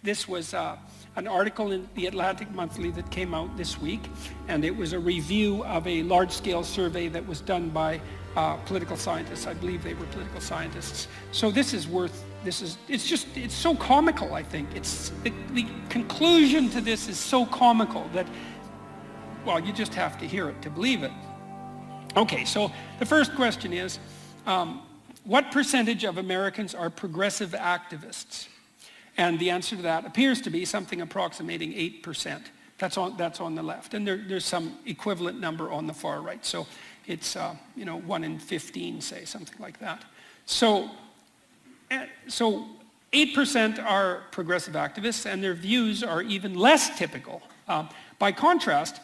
this was an article in the Atlantic Monthly that came out this week, and it was a review of a large-scale survey that was done by political scientists. I believe they were political scientists. So it's so comical, I think. The conclusion to this is so comical that, well, you just have to hear it to believe it. Okay, so the first question is, what percentage of Americans are progressive activists? And the answer to that appears to be something approximating 8%. That's on the left. And there's some equivalent number on the far right. So it's 1 in 15, say, something like that. So 8% are progressive activists, and their views are even less typical. By contrast,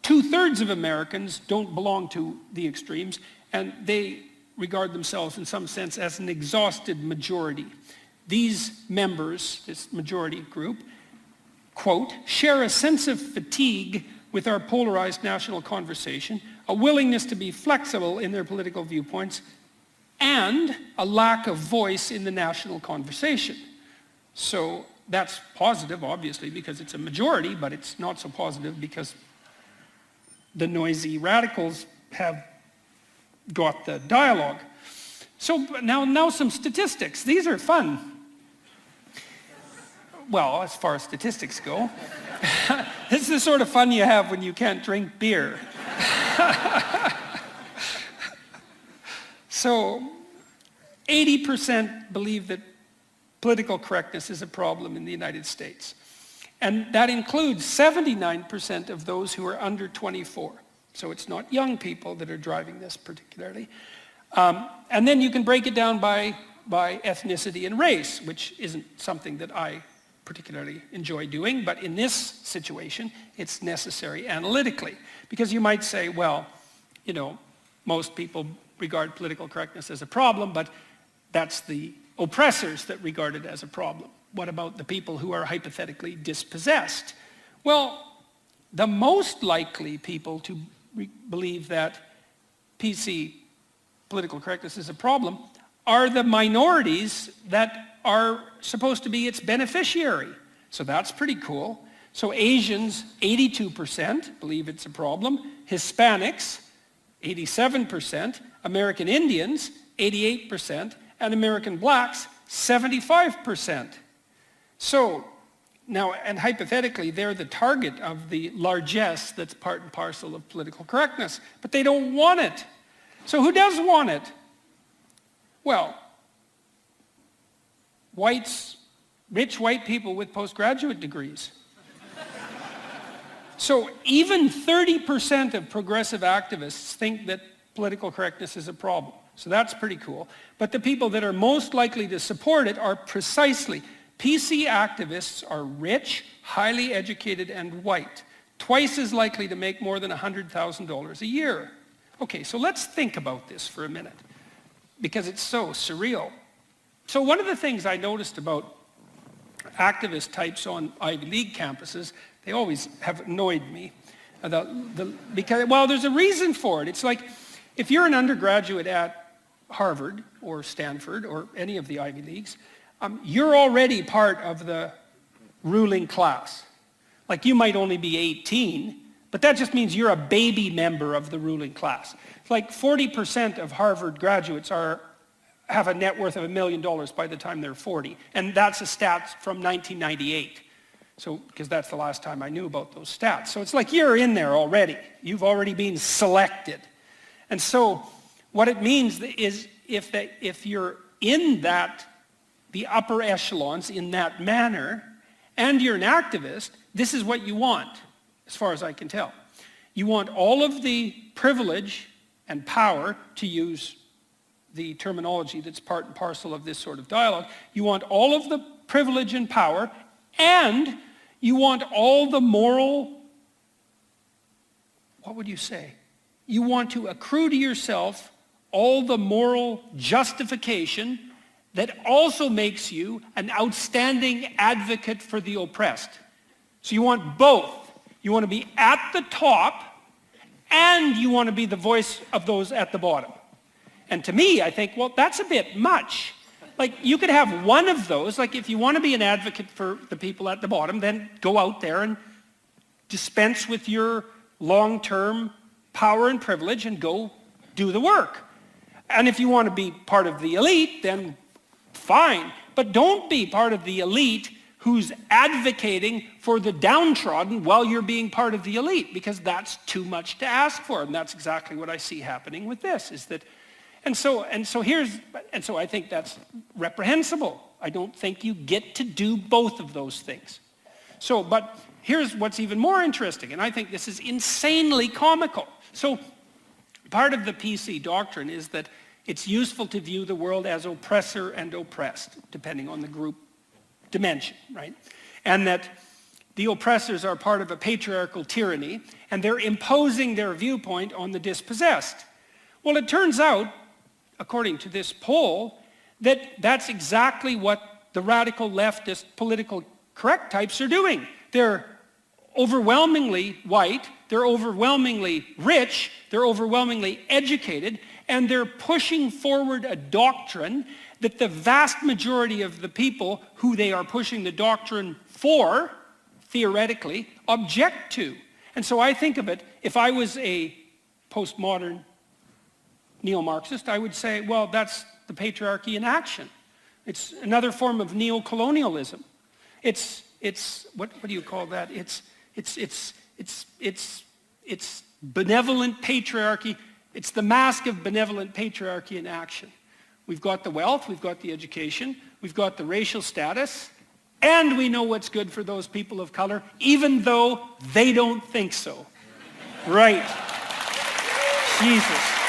2/3 of Americans don't belong to the extremes, and they regard themselves in some sense as an exhausted majority. These members, this majority group, quote, share a sense of fatigue with our polarized national conversation, a willingness to be flexible in their political viewpoints, and a lack of voice in the national conversation. So that's positive, obviously, because it's a majority, but it's not so positive because the noisy radicals have got the dialogue. So now some statistics. These are fun. Well, as far as statistics go. This is the sort of fun you have when you can't drink beer. So 80% believe that political correctness is a problem in the United States. And that includes 79% of those who are under 24. So it's not young people that are driving this particularly. And then you can break it down by ethnicity and race, which isn't something that I particularly enjoy doing, but in this situation, it's necessary analytically. Because you might say, well, most people regard political correctness as a problem, but that's the oppressors that regard it as a problem. What about the people who are hypothetically dispossessed? Well, the most likely people to believe that PC, political correctness, is a problem are the minorities that are supposed to be its beneficiary. So that's pretty cool. So Asians, 82% believe it's a problem. Hispanics, 87%. American Indians, 88%. And American blacks, 75%. So now, and hypothetically, they're the target of the largesse that's part and parcel of political correctness. But they don't want it. So who does want it? Well, whites, rich white people with postgraduate degrees. So even 30% of progressive activists think that political correctness is a problem. So that's pretty cool. But the people that are most likely to support it are precisely PC activists are rich, highly educated, and white, twice as likely to make more than $100,000 a year. Okay, so let's think about this for a minute, because it's so surreal. So one of the things I noticed about activist types on Ivy League campuses, they always have annoyed me, because, well, there's a reason for it. It's like, if you're an undergraduate at Harvard or Stanford or any of the Ivy Leagues, you're already part of the ruling class. Like, you might only be 18, but that just means you're a baby member of the ruling class. It's like 40% of Harvard graduates have a net worth of $1 million by the time they're 40. And that's a stat from 1998. So, because that's the last time I knew about those stats. So it's like you're in there already. You've already been selected. And so what it means is if you're in the upper echelons in that manner, and you're an activist, this is what you want, as far as I can tell. You want all of the privilege and power, to use the terminology that's part and parcel of this sort of dialogue. You want all of the privilege and power, and you want all the moral, what would you say? You want to accrue to yourself all the moral justification that also makes you an outstanding advocate for the oppressed. So you want both. You want to be at the top, and you want to be the voice of those at the bottom. And to me, I think, well, that's a bit much. like you could have one of those, like if you want to be an advocate for the people at the bottom, then go out there and dispense with your long-term power and privilege and go do the work. And if you want to be part of the elite, then fine. But don't be part of the elite who's advocating for the downtrodden while you're being part of the elite, because that's too much to ask for. And that's exactly what I see happening with this, is that, and so I think that's reprehensible. I don't think you get to do both of those things. So, but here's what's even more interesting, and I think this is insanely comical. So part of the PC doctrine is that it's useful to view the world as oppressor and oppressed, depending on the group dimension, right? And that the oppressors are part of a patriarchal tyranny, and they're imposing their viewpoint on the dispossessed. Well, it turns out, according to this poll, that that's exactly what the radical leftist political correct types are doing. They're overwhelmingly white, they're overwhelmingly rich, they're overwhelmingly educated, and they're pushing forward a doctrine that the vast majority of the people who they are pushing the doctrine for, theoretically, object to. And so I think of it, if I was a postmodern neo-Marxist, I would say, well, that's the patriarchy in action. It's another form of neo-colonialism. It's what do you call that? It's benevolent patriarchy. It's the mask of benevolent patriarchy in action. We've got the wealth, we've got the education, we've got the racial status, and we know what's good for those people of color, even though they don't think so. Right. Jesus.